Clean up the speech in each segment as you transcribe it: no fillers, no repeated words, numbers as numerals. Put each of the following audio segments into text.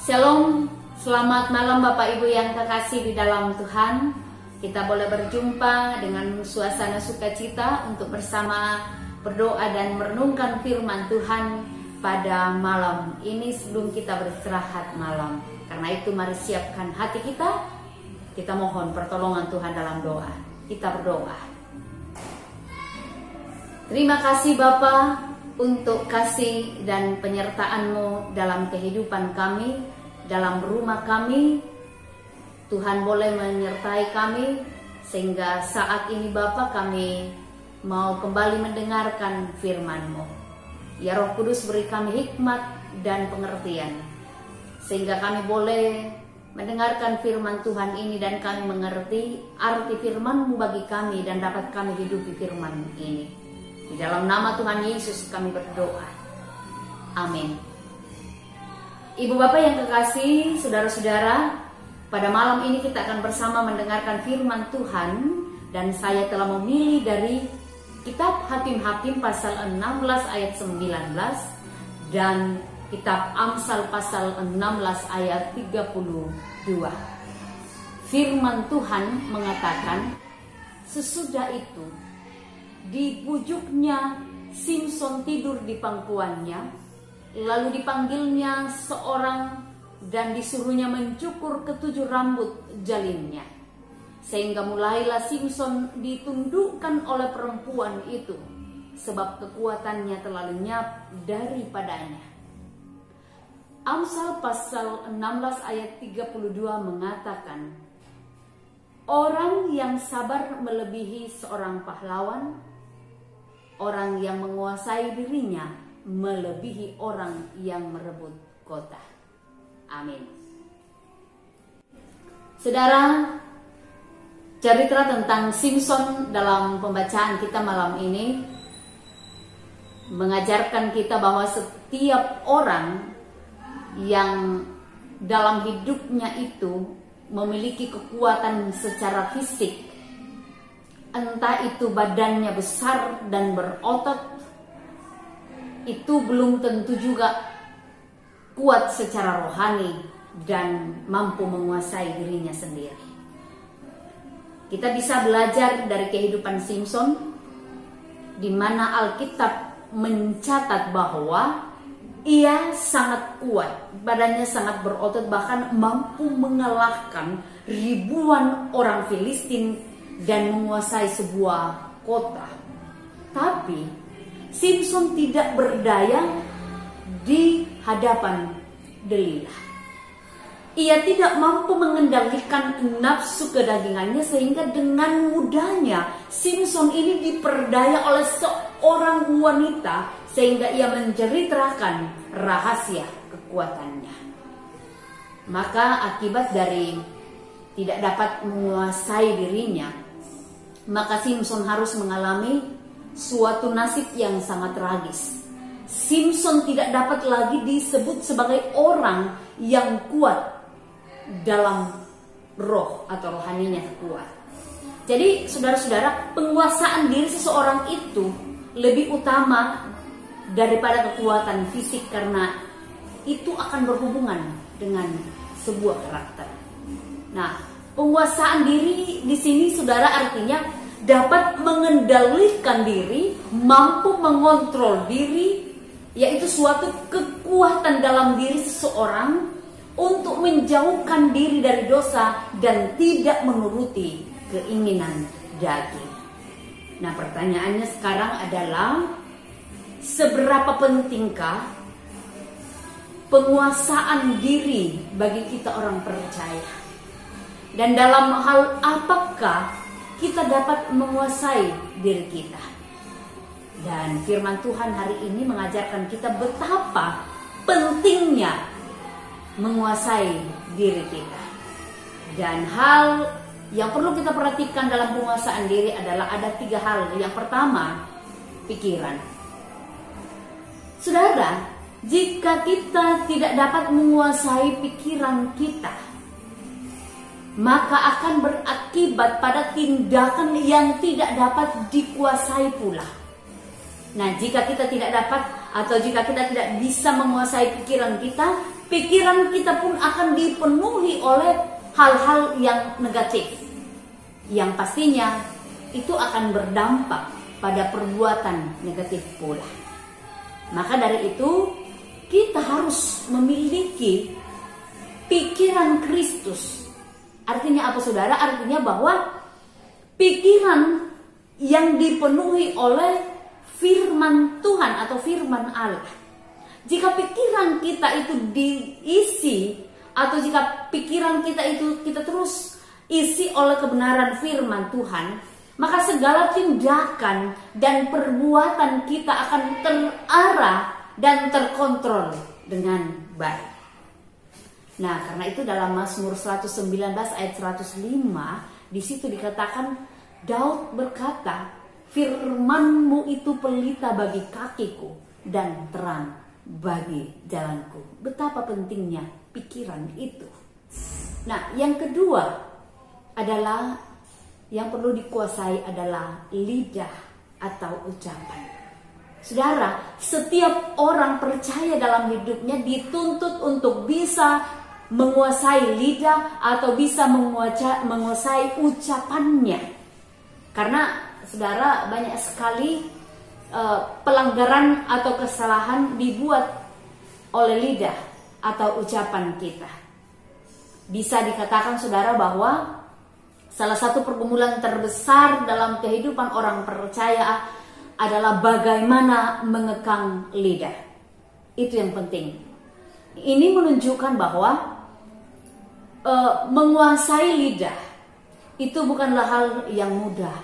Shalom, selamat malam Bapak Ibu yang kekasih di dalam Tuhan. Kita boleh berjumpa dengan suasana sukacita untuk bersama berdoa dan merenungkan firman Tuhan pada malam ini sebelum kita beristirahat malam. Karena itu mari siapkan hati kita. Kita mohon pertolongan Tuhan dalam doa. Kita berdoa. Terima kasih Bapa untuk kasih dan penyertaan-Mu dalam kehidupan kami, dalam rumah kami. Tuhan boleh menyertai kami sehingga saat ini Bapa kami mau kembali mendengarkan firman-Mu. Ya Roh Kudus, beri kami hikmat dan pengertian sehingga kami boleh mendengarkan firman Tuhan ini dan kami mengerti arti firman-Mu bagi kami dan dapat kami hidupi firman ini. Di dalam nama Tuhan Yesus kami berdoa. Amin. Ibu bapak yang kekasih, saudara-saudara, pada malam ini kita akan bersama mendengarkan firman Tuhan. Dan saya telah memilih dari kitab Hakim-Hakim pasal 16 ayat 19 dan kitab Amsal pasal 16 ayat 32. Firman Tuhan mengatakan, sesudah itu di pujuknya Simson tidur di pangkuannya, lalu dipanggilnya seorang dan disuruhnya mencukur ketujuh rambut jalinnya. Sehingga mulailah Simson ditundukkan oleh perempuan itu, sebab kekuatannya telah lenyap daripadanya. Amsal pasal 16 ayat 32 mengatakan, orang yang sabar melebihi seorang pahlawan, orang yang menguasai dirinya melebihi orang yang merebut kota. Amin. Saudara, cerita tentang Simson dalam pembacaan kita malam ini mengajarkan kita bahwa setiap orang yang dalam hidupnya itu memiliki kekuatan secara fisik, entah itu badannya besar dan berotot, itu belum tentu juga kuat secara rohani dan mampu menguasai dirinya sendiri. Kita bisa belajar dari kehidupan Simson, di mana Alkitab mencatat bahwa ia sangat kuat, badannya sangat berotot, bahkan mampu mengalahkan ribuan orang Filistin dan menguasai sebuah kota. Tapi Simson tidak berdaya di hadapan Delilah. Ia tidak mampu mengendalikan nafsu kedagingannya sehingga dengan mudahnya Simson ini diperdaya oleh seorang wanita sehingga ia menceritakan rahasia kekuatannya. Maka akibat dari tidak dapat menguasai dirinya, maka Simson harus mengalami suatu nasib yang sangat tragis. Simson tidak dapat lagi disebut sebagai orang yang kuat dalam roh atau rohaninya kuat. Jadi saudara-saudara, penguasaan diri seseorang itu lebih utama daripada kekuatan fisik karena itu akan berhubungan dengan sebuah karakter. Nah, penguasaan diri di sini saudara artinya dapat mengendalikan diri, mampu mengontrol diri, yaitu suatu kekuatan dalam diri seseorang untuk menjauhkan diri dari dosa dan tidak menuruti keinginan daging. Nah, pertanyaannya sekarang adalah seberapa pentingkah penguasaan diri bagi kita orang percaya? Dan dalam hal apakah kita dapat menguasai diri kita? Dan firman Tuhan hari ini mengajarkan kita betapa pentingnya menguasai diri kita. Dan hal yang perlu kita perhatikan dalam penguasaan diri adalah ada 3 hal. Yang pertama, pikiran. Saudara, jika kita tidak dapat menguasai pikiran kita, maka akan berakibat pada tindakan yang tidak dapat dikuasai pula. Nah, jika kita tidak dapat atau jika kita tidak bisa menguasai pikiran kita pun akan dipenuhi oleh hal-hal yang negatif, yang pastinya itu akan berdampak pada perbuatan negatif pula. Maka dari itu kita harus memiliki pikiran Kristus. Artinya apa saudara? Artinya bahwa pikiran yang dipenuhi oleh firman Tuhan atau firman Allah. Jika pikiran kita itu diisi, atau jika pikiran kita itu kita terus isi oleh kebenaran firman Tuhan, maka segala tindakan dan perbuatan kita akan terarah dan terkontrol dengan baik. Nah, karena itu dalam Mazmur 119 ayat 105, di situ dikatakan, Daud berkata, firman-Mu itu pelita bagi kakiku dan terang bagi jalanku. Betapa pentingnya pikiran itu. Nah, yang kedua adalah yang perlu dikuasai adalah lidah atau ucapan. Saudara, setiap orang percaya dalam hidupnya dituntut untuk bisa menguasai lidah atau bisa menguasai ucapannya. Karena saudara, banyak sekali pelanggaran atau kesalahan dibuat oleh lidah atau ucapan kita. Bisa dikatakan saudara bahwa salah satu pergumulan terbesar dalam kehidupan orang percaya adalah bagaimana mengekang lidah. Itu yang penting. Ini menunjukkan bahwa menguasai lidah itu bukanlah hal yang mudah.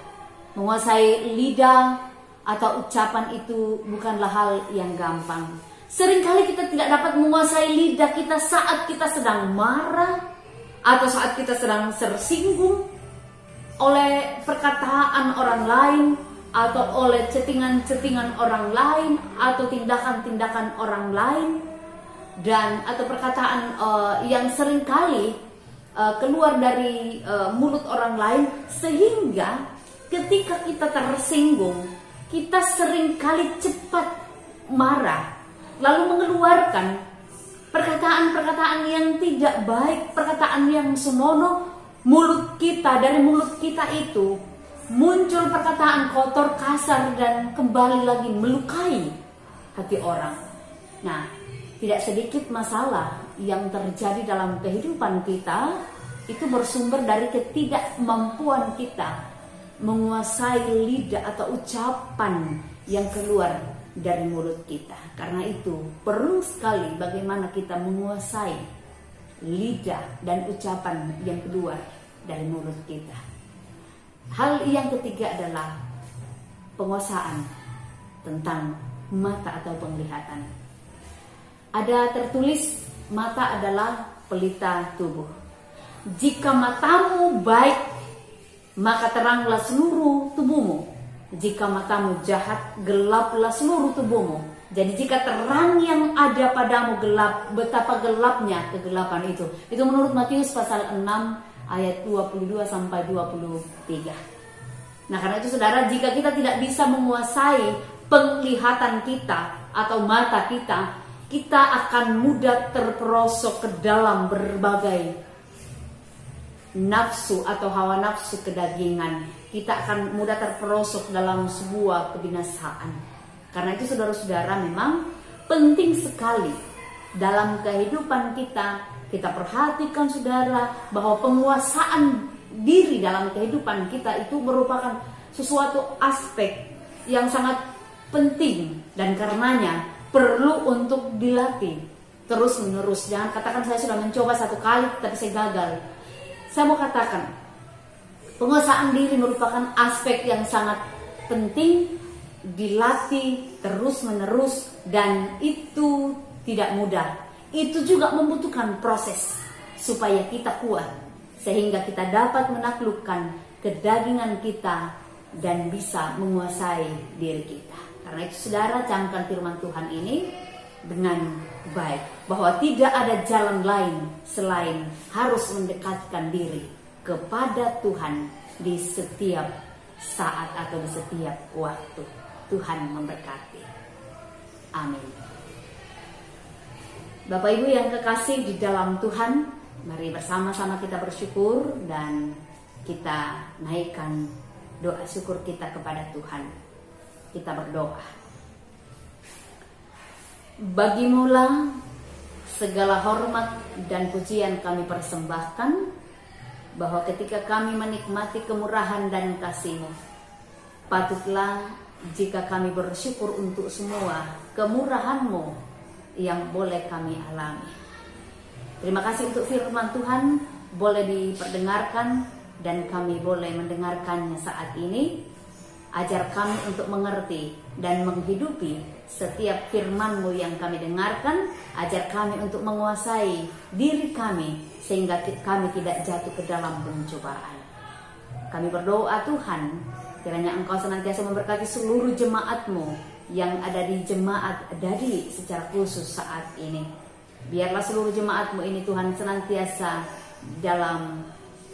Menguasai lidah atau ucapan itu bukanlah hal yang gampang. Seringkali kita tidak dapat menguasai lidah kita saat kita sedang marah atau saat kita sedang tersinggung oleh perkataan orang lain atau oleh cettingan-cettingan orang lain atau tindakan-tindakan orang lain, dan atau perkataan yang seringkali keluar dari mulut orang lain, sehingga ketika kita tersinggung kita seringkali cepat marah, lalu mengeluarkan perkataan-perkataan yang tidak baik, perkataan yang senonoh. Dari mulut kita itu muncul perkataan kotor, kasar, dan kembali lagi melukai hati orang. Nah, tidak sedikit masalah yang terjadi dalam kehidupan kita itu bersumber dari ketidakmampuan kita menguasai lidah atau ucapan yang keluar dari mulut kita. Karena itu perlu sekali bagaimana kita menguasai lidah dan ucapan yang keluar dari mulut kita. Hal yang ketiga adalah penguasaan tentang mata atau penglihatan. Ada tertulis, mata adalah pelita tubuh. Jika matamu baik, maka teranglah seluruh tubuhmu. Jika matamu jahat, gelaplah seluruh tubuhmu. Jadi jika terang yang ada padamu gelap, betapa gelapnya kegelapan itu. Itu menurut Matius pasal 6 ayat 22 sampai 23. Nah, karena itu saudara, jika kita tidak bisa menguasai penglihatan kita atau mata kita, kita akan mudah terperosok ke dalam berbagai nafsu atau hawa nafsu kedagingan. Kita akan mudah terperosok dalam sebuah kebinasaan. Karena itu saudara-saudara, memang penting sekali dalam kehidupan kita perhatikan saudara bahwa penguasaan diri dalam kehidupan kita itu merupakan sesuatu aspek yang sangat penting, dan karenanya perlu untuk dilatih terus menerus. Jangan katakan saya sudah mencoba satu kali tapi saya gagal. Saya mau katakan, penguasaan diri merupakan aspek yang sangat penting, dilatih terus-menerus, dan itu tidak mudah. Itu juga membutuhkan proses supaya kita kuat, sehingga kita dapat menaklukkan kedagingan kita dan bisa menguasai diri kita. Karena itu saudara, camkan firman Tuhan ini dengan baik, bahwa tidak ada jalan lain selain harus mendekatkan diri kepada Tuhan di setiap saat atau di setiap waktu. Tuhan memberkati. Amin. Bapak Ibu yang kekasih di dalam Tuhan, mari bersama-sama kita bersyukur dan kita naikkan doa syukur kita kepada Tuhan. Kita berdoa. Bagimulah segala hormat dan pujian kami persembahkan, bahwa ketika kami menikmati kemurahan dan kasih-Mu, patutlah jika kami bersyukur untuk semua kemurahan-Mu yang boleh kami alami. Terima kasih untuk firman Tuhan boleh diperdengarkan dan kami boleh mendengarkannya saat ini. Ajar kami untuk mengerti dan menghidupi setiap firman-Mu yang kami dengarkan. Ajar kami untuk menguasai diri kami sehingga kami tidak jatuh ke dalam pencobaan. Kami berdoa Tuhan, kiranya Engkau senantiasa memberkati seluruh jemaat-Mu yang ada di jemaat Dadi secara khusus saat ini. Biarlah seluruh jemaat-Mu ini Tuhan senantiasa dalam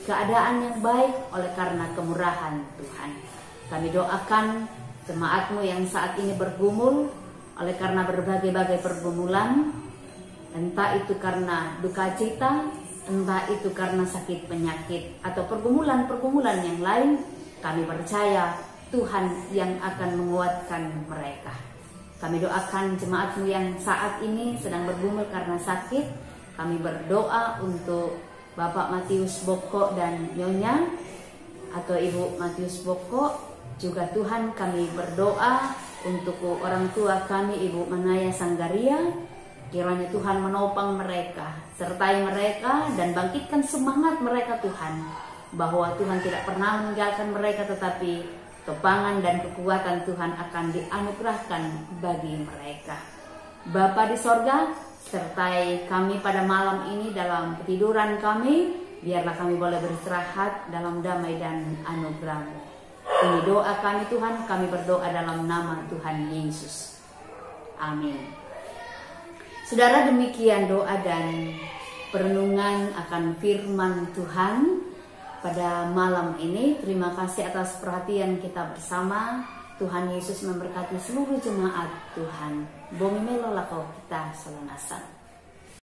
keadaan yang baik oleh karena kemurahan Tuhan. Kami doakan jemaat-Mu yang saat ini bergumul oleh karena berbagai-bagai pergumulan, entah itu karena duka cita, entah itu karena sakit penyakit atau pergumulan-pergumulan yang lain. Kami percaya Tuhan yang akan menguatkan mereka. Kami doakan jemaat-Mu yang saat ini sedang bergumul karena sakit. Kami berdoa untuk Bapak Matius Boko dan Nyonya atau Ibu Matius Boko. Juga Tuhan kami berdoa untuk orang tua kami Ibu Manaya Sanggaria. Kiranya Tuhan menopang mereka, sertai mereka dan bangkitkan semangat mereka Tuhan, bahwa Tuhan tidak pernah meninggalkan mereka, tetapi topangan dan kekuatan Tuhan akan dianugerahkan bagi mereka. Bapa di sorga, sertai kami pada malam ini dalam ketiduran kami. Biarlah kami boleh beristirahat dalam damai dan anugerah-Mu. Ini doa kami Tuhan, kami berdoa dalam nama Tuhan Yesus. Amin. Saudara, demikian doa dan perenungan akan firman Tuhan pada malam ini. Terima kasih atas perhatian kita bersama. Tuhan Yesus memberkati seluruh jemaat Tuhan. Bomi melolako kita selonasang.